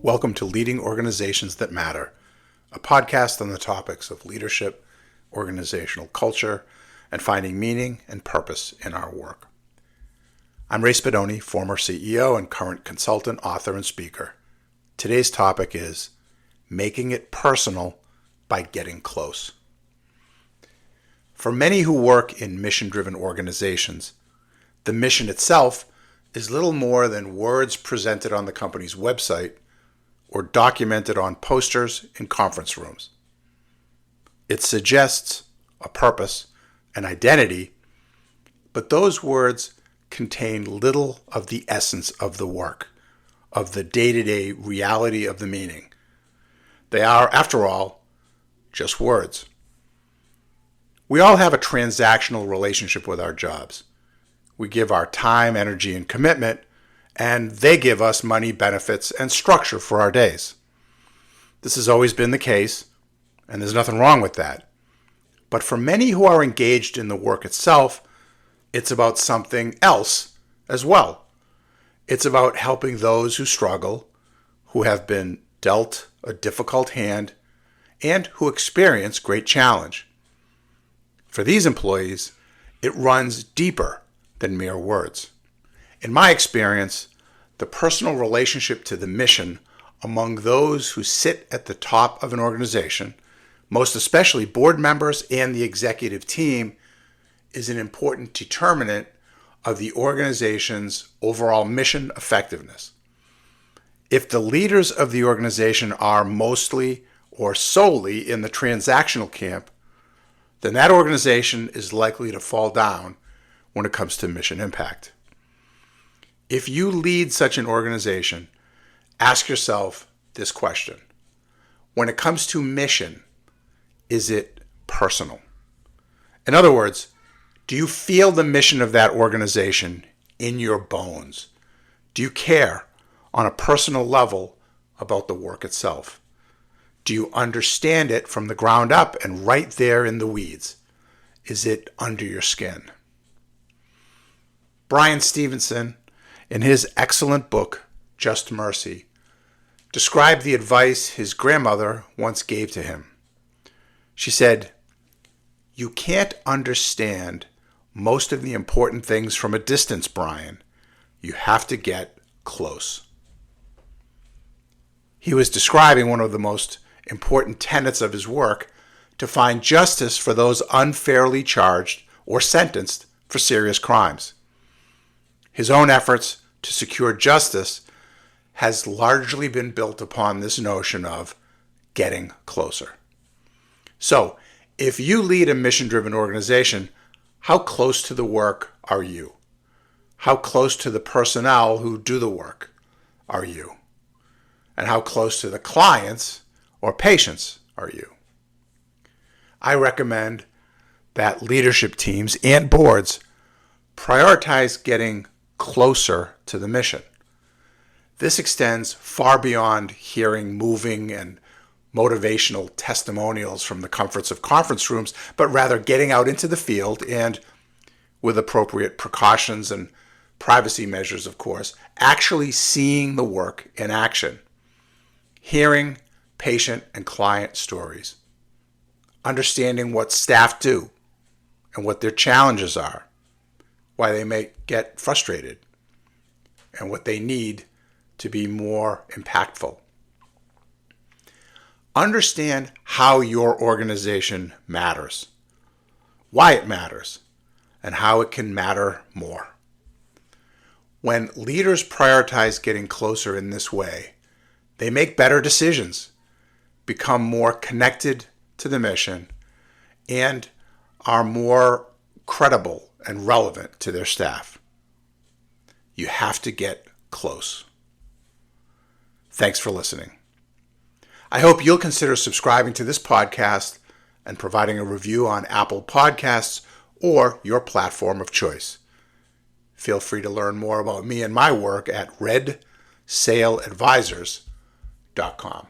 Welcome to Leading Organizations That Matter, a podcast on the topics of leadership, organizational culture, and finding meaning and purpose in our work. I'm Ray Spadoni, former CEO and current consultant, author, and speaker. Today's topic is making it personal by getting close. For many who work in mission-driven organizations, the mission itself is little more than words presented on the company's website or documented on posters in conference rooms. It suggests a purpose, an identity, but those words contain little of the essence of the work, of the day-to-day reality of the meaning. They are, after all, just words. We all have a transactional relationship with our jobs. We give our time, energy, and commitment, and they give us money, benefits, and structure for our days. This has always been the case, and there's nothing wrong with that. But for many who are engaged in the work itself, it's about something else as well. It's about helping those who struggle, who have been dealt a difficult hand, and who experience great challenge. For these employees, it runs deeper than mere words. In my experience, the personal relationship to the mission among those who sit at the top of an organization, most especially board members and the executive team, is an important determinant of the organization's overall mission effectiveness. If the leaders of the organization are mostly or solely in the transactional camp, then that organization is likely to fall down when it comes to mission impact. If you lead such an organization, ask yourself this question. When it comes to mission, is it personal? In other words, do you feel the mission of that organization in your bones? Do you care on a personal level about the work itself? Do you understand it from the ground up and right there in the weeds? Is it under your skin? Bryan Stevenson, in his excellent book, Just Mercy, described the advice his grandmother once gave to him. She said, "You can't understand most of the important things from a distance, Bryan. You have to get close." He was describing one of the most important tenets of his work, to find justice for those unfairly charged or sentenced for serious crimes. His own efforts to secure justice has largely been built upon this notion of getting closer. So, if you lead a mission-driven organization, how close to the work are you? How close to the personnel who do the work are you? And how close to the clients or patients are you? I recommend that leadership teams and boards prioritize getting closer to the mission. This extends far beyond hearing moving and motivational testimonials from the comforts of conference rooms, but rather getting out into the field and, with appropriate precautions and privacy measures, of course, actually seeing the work in action, hearing patient and client stories, understanding what staff do and what their challenges are, why they may get frustrated, and what they need to be more impactful. Understand how your organization matters, why it matters, and how it can matter more. When leaders prioritize getting closer in this way, they make better decisions, become more connected to the mission, and are more credible and relevant to their staff. You have to get close. Thanks for listening. I hope you'll consider subscribing to this podcast and providing a review on Apple Podcasts or your platform of choice. Feel free to learn more about me and my work at redsailsadvisors.com.